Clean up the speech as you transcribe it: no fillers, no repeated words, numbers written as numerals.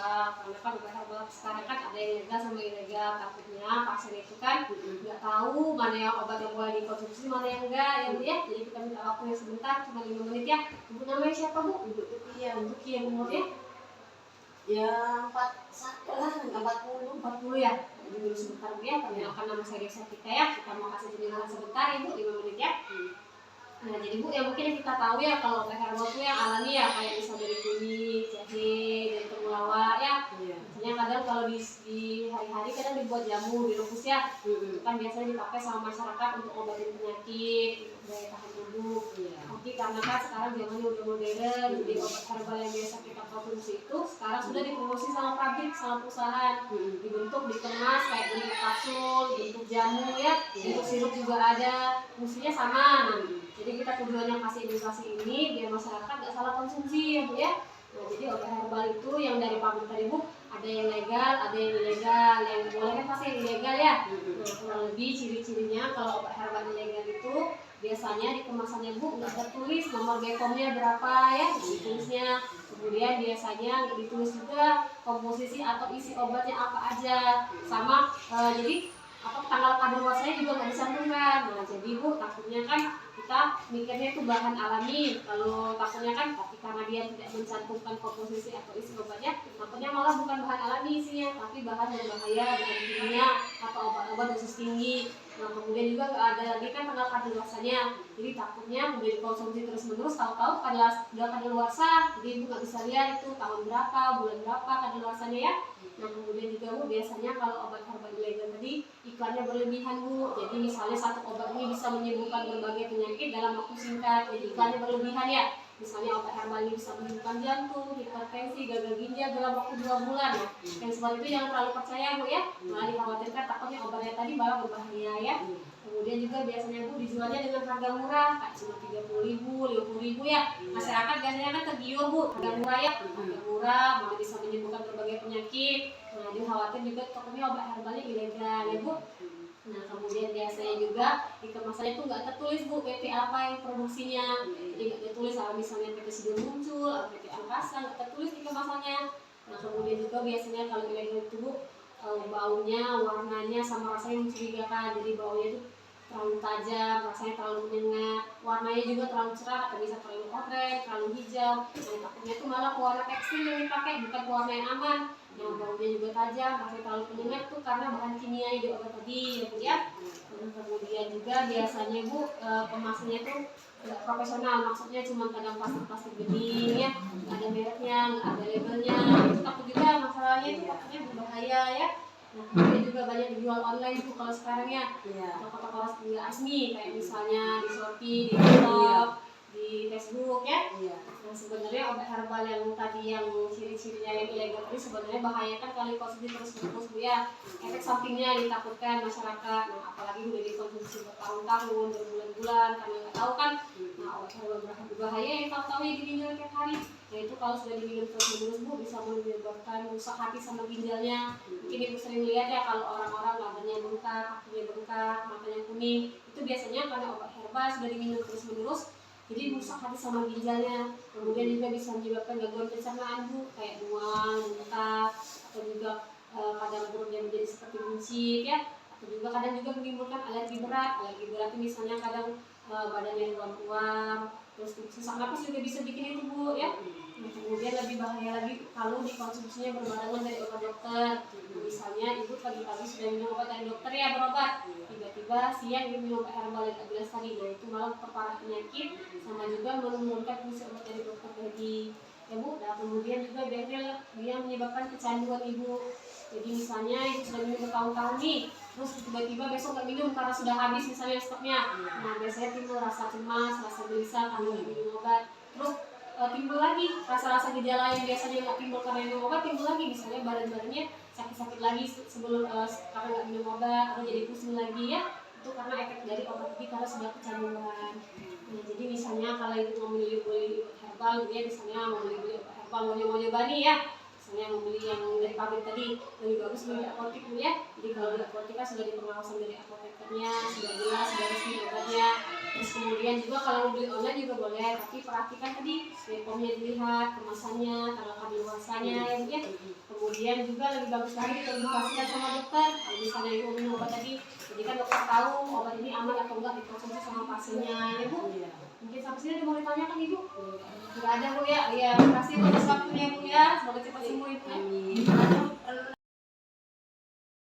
legal, karena kan obat herbal sekarang kan ada yang legal sama ilegal. Takutnya pasien itu kan nggak tahu mana yang obat yang boleh dikonsumsi, mana yang enggak ya Bu ya. Jadi kita minta waktunya sebentar, cuma 5 menit ya. Ibu namanya siapa Bu? Ibu Tukia. Bu Tukia umurnya? Ya 40 ya. Jadi dulu sebentar Bu ya, perkenalkan nama saya Desa Tika ya. Kita mau kasih penjelasan sebentar Ibu, 5 menit ya. Nah jadi Bu, yang mungkin kita tahu ya kalau obat herbal itu yang alami ya, kayak bisa dari kunyit, jahe, dari temulawak ya. Misalnya kadang kalau di hari-hari kadang dibuat jamu, direbus ya. Itu kan biasanya dipakai sama masyarakat untuk obatin penyakit, untuk daya tahan tubuh. Tapi karena kan sekarang zamannya udah modern, jadi obat herbal yang biasa kita konsumsi itu sekarang sudah diproduksi sama pabrik, sama perusahaan, dibentuk, dikemas kayak bentuk kapsul, bentuk jamu ya, bentuk sirup juga ada, fungsinya sama. Nah, jadi kita tujuannya kasih edukasi ini biar masyarakat nggak salah konsumsi ya Bu ya. Nah jadi obat herbal itu yang dari pabrik tadi Bu, ada yang legal, ada yang ilegal. Yang boleh kan pasti yang ilegal ya. Nah kurang lebih ciri-cirinya kalau obat herbal ilegal itu biasanya di kemasannya Bu nggak tertulis nomor BPOM-nya berapa ya, ditulisnya. Kemudian biasanya nggak ditulis juga komposisi atau isi obatnya apa aja. Sama jadi tanggal kadaluarsanya juga nggak dicantumkan. Nah jadi Bu takutnya kan kita mikirnya itu bahan alami, kalau takutnya kan tapi karena dia tidak mencantumkan komposisi atau isi obatnya, takutnya malah bukan bahan alami isinya, tapi bahan yang berbahaya, bahan kimia atau obat-obat dosis tinggi. Nah kemudian juga nggak ada lagi kan tanggal kadaluarsanya, jadi takutnya udah dikonsumsi terus-menerus, tahu-tahu udah kadaluarsa, jadi Ibu nggak bisa lihat itu tahun berapa, bulan berapa kadaluarsanya ya. Nah kemudian juga Bu, biasanya kalau obat herbal ilegal tadi iklannya berlebihan Bu. Jadi misalnya satu obat ini bisa menyembuhkan berbagai penyakit dalam waktu singkat, jadi iklannya berlebihan ya. Misalnya obat herbal ini bisa menyembuhkan jantung, hipertensi, gagal ginjal dalam waktu 2 bulan ya. Yang seperti itu jangan terlalu percaya Bu ya. Malah dikhawatirkan takutnya obatnya tadi malah berbahaya ya. Kemudian juga biasanya Bu dijualnya dengan harga murah, kayak cuma 30.000, 50.000 ya. Masyarakat biasanya kan tergiur Bu, harga murah ya. Harga murah, malah bisa menyembuhkan berbagai penyakit. Nah, dia khawatir juga takutnya obat herbalnya ilegal ya Bu. Nah, kemudian biasanya juga di kemasannya itu nggak tertulis Bu PT apa yang produksinya. Jadi nggak tertulis misalnya PT Sido Muncul, PT Angkasa, nggak tertulis di kemasannya. Nah, kemudian juga biasanya kalau ilegal itu Bu, baunya, warnanya, sama rasanya mencurigakan. Jadi baunya itu terlalu tajam, rasanya terlalu menyengat, warnanya juga terlalu cerah atau bisa terlalu oranye, terlalu hijau. Nah, takutnya itu malah warna tekstil yang dipakai, bukan warna yang aman. Yang baunya juga tajam, rasanya terlalu menyengat tuh karena bahan kimia di obat tadi ya Bu ya. Kemudian juga biasanya Bu kemasannya itu nggak profesional, maksudnya cuma kadang plastik bening ya, nggak ada mereknya, nggak ada labelnya. Itu takut juga masalahnya itu takutnya berbahaya ya. Nah, kemudian juga banyak dijual online Bu kalau sekarang ya. Toko-toko resmi kayak misalnya di Shopee, di TikTok, di Facebook ya. Nah, sebenarnya obat herbal yang tadi yang ciri-cirinya yang ilegal tadi sebenarnya bahaya kan kalau dikonsumsi terus-menerus Bu ya. Efek sampingnya ditakutkan masyarakat. Nah, apalagi udah dikonsumsi bertahun-tahun, berbulan-bulan karena nggak tahu kan. Nah, obat herbal berbahaya yang tahu-tahu ya diminum tiap hari. Nah, itu kalau sudah diminum terus-menerus Bu bisa menyebabkan rusak hati sama ginjalnya. Mungkin Ibu sering lihat ya kalau orang-orang matanya bengkak, kakinya bengkak, matanya kuning, itu biasanya karena obat herbal sudah diminum terus-menerus. Jadi rusak hati sama ginjalnya. Kemudian juga bisa menyebabkan gangguan pencernaan Bu, kayak mual, muntah, atau juga kadang perutnya menjadi seperti buncit ya. Atau juga kadang juga menimbulkan alergi berat. Alergi berat itu misalnya kadang badannya ruam-ruam, terus sesak napas juga bisa bikin itu Bu ya. Nah, kemudian lebih bahaya lagi kalau dikonsumsinya berbarengan dari obat dokter. Misalnya Ibu pagi-pagi sudah minum obat dari dokter ya, berobat, tiba-tiba siang Ibu minum obat herbal yang jelas tadi. Nah itu malah memperparah penyakit sama juga menurunkan fungsi obat dari dokter tadi ya Bu. Nah kemudian juga biasanya dia menyebabkan kecanduan Ibu. Jadi misalnya Ibu sudah minum bertahun-tahun nih, terus tiba-tiba besok nggak minum karena sudah habis misalnya stoknya. Nah biasanya timbul rasa cemas, rasa gelisah karena nggak minum obat. Terus timbul lagi rasa-rasa gejala yang biasanya nggak timbul karena minum obat, timbul lagi misalnya badan-badannya sakit-sakit lagi sebelum karena nggak minum obat, atau jadi pusing lagi ya. Itu karena efek dari obat tadi karena sudah kecanduan. Nah jadi misalnya kalau Ibu mau beli obat herbal ya, misalnya mau beli obat herbal mau nyoba nih ya, misalnya mau beli yang dari pabrik tadi lebih bagus beli di apotek Bu ya. Jadi kalau di apotek kan sudah dipengawasan dari apotekernya, sudah jelas, sudah resmi obatnya. Terus kemudian juga kalau mau beli online juga boleh, tapi perhatikan tadi BPOM-nya dilihat, kemasannya, tanggal kadaluarsanya ya Bu ya. Kemudian juga lebih bagus lagi dikonsultasikan sama dokter. Kalau misalnya ibu minum obat tadi, jadi kan dokter tahu obat ini aman atau enggak dikonsumsi sama pasiennya ya Bu. Mungkin sampai sini ada mau ditanyakan Ibu? Tidak ada Bu ya. Ya, terima kasih atas waktunya Bu ya. Semoga cepat sembuh Ibu. Amin.